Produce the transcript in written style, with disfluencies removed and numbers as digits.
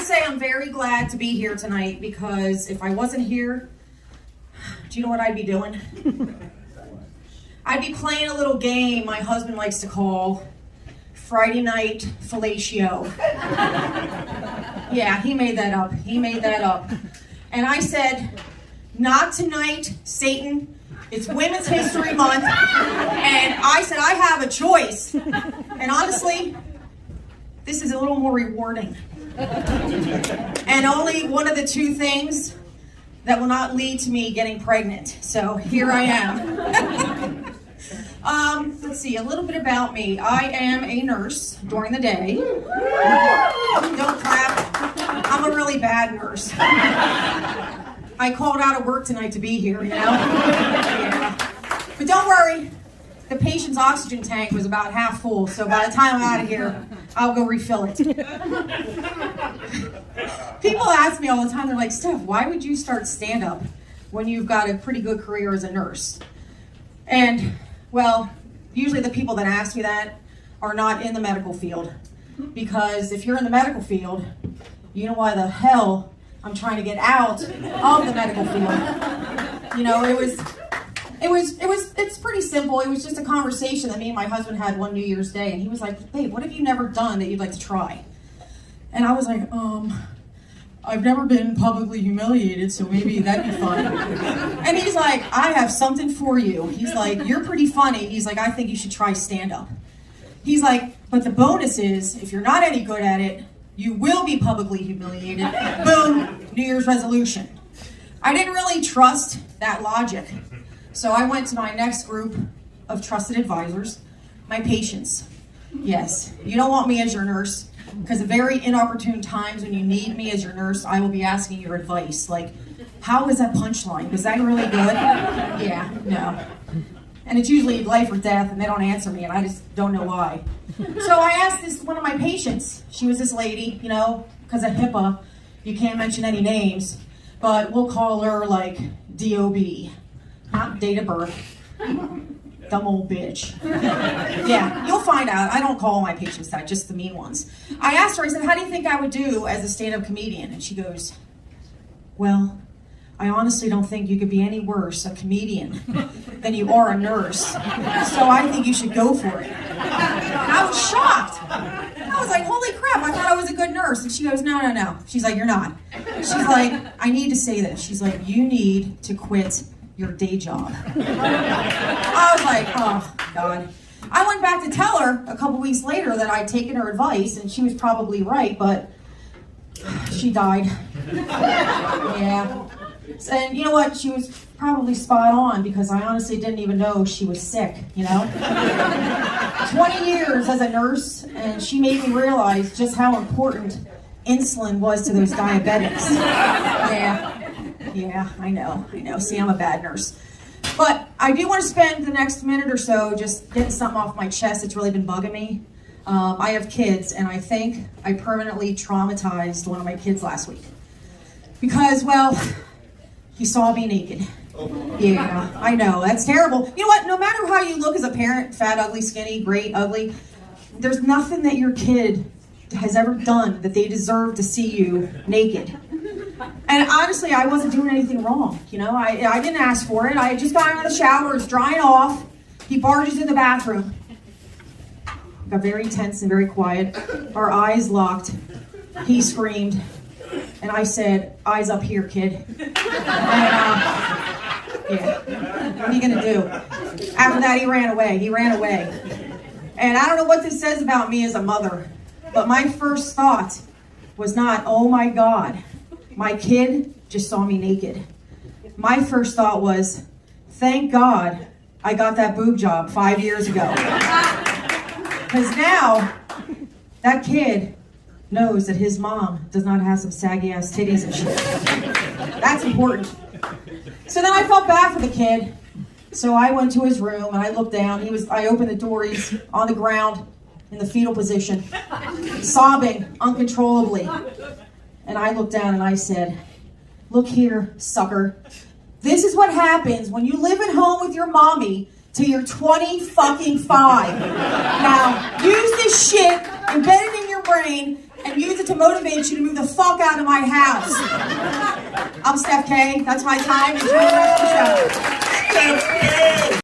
say I'm very glad to be here tonight because if I wasn't here, do you know what I'd be doing? I'd be playing a little game my husband likes to call Friday Night Fellatio. Yeah, he made that up. And I said, not tonight, Satan. It's Women's History Month. And I said, I have a choice. And honestly, this is a little more rewarding. And only one of the two things that will not lead to me getting pregnant. So here I am. Let's see, a little bit about me. I am a nurse during the day. Don't clap. I'm a really bad nurse. I called out of work tonight to be here, you know? Yeah. But don't worry, the patient's oxygen tank was about half full, so by the time I'm out of here, I'll go refill it. People ask me all the time, they're like, Steph, why would you start stand-up when you've got a pretty good career as a nurse? And, well, usually the people that ask me that are not in the medical field. Because if you're in the medical field, you know why the hell I'm trying to get out of the medical field. You know, it's pretty simple. It was just a conversation that me and my husband had one New Year's Day, and he was like, babe, what have you never done that you'd like to try? And I was like, I've never been publicly humiliated, so maybe that'd be fun. And he's like, I have something for you. He's like, you're pretty funny. He's like, I think you should try stand-up. He's like, but the bonus is, if you're not any good at it, you will be publicly humiliated. Boom, New Year's resolution. I didn't really trust that logic. So I went to my next group of trusted advisors, my patients. Yes, you don't want me as your nurse, because at very inopportune times when you need me as your nurse, I will be asking your advice. Like, how was that punchline? Was that really good? Yeah, no. And it's usually life or death, and they don't answer me, and I just don't know why. So I asked one of my patients. She was this lady, you know, because of HIPAA, you can't mention any names, but we'll call her, like, DOB, not date of birth. Dumb old bitch. Yeah, you'll find out. I don't call my patients that, just the mean ones. I asked her, I said, how do you think I would do as a stand-up comedian? And she goes, well, I honestly don't think you could be any worse a comedian than you are a nurse. So I think you should go for it. And I was shocked. I was like, holy crap, I thought I was a good nurse. And she goes, no. She's like, you're not. She's like, I need to say this. She's like, you need to quit your day job. I was like, oh, God. I went back to tell her a couple weeks later that I'd taken her advice, and she was probably right, but she died. Yeah. And you know what? She was probably spot on, because I honestly didn't even know she was sick, you know? 20 years as a nurse, and she made me realize just how important insulin was to those diabetics. Yeah, I know. See, I'm a bad nurse. But I do want to spend the next minute or so just getting something off my chest that's really been bugging me. I have kids, and I think I permanently traumatized one of my kids last week. Because, well, he saw me naked. Yeah, I know, that's terrible. You know what, no matter how you look as a parent, fat, ugly, skinny, great, ugly, there's nothing that your kid has ever done that they deserve to see you naked. And honestly, I wasn't doing anything wrong, you know? I didn't ask for it. I had just gotten out of the shower, it was drying off. He barges in the bathroom. Got very tense and very quiet. Our eyes locked. He screamed. And I said, eyes up here, kid. And, yeah, what are you gonna do? After that, he ran away. And I don't know what this says about me as a mother, but my first thought was not, oh my God, my kid just saw me naked. My first thought was, thank God I got that boob job 5 years ago. Because now, that kid knows that his mom does not have some saggy ass titties and shit. That's important. So then I felt bad for the kid. So I went to his room and I looked down. I opened the door, he's on the ground in the fetal position, sobbing uncontrollably. And I looked down and I said, look here, sucker. This is what happens when you live at home with your mommy till you're 25. Now, use this shit, embed it in your brain, and use it to motivate you to move the fuck out of my house. I'm Steph K. That's my time. Enjoy the rest of the show.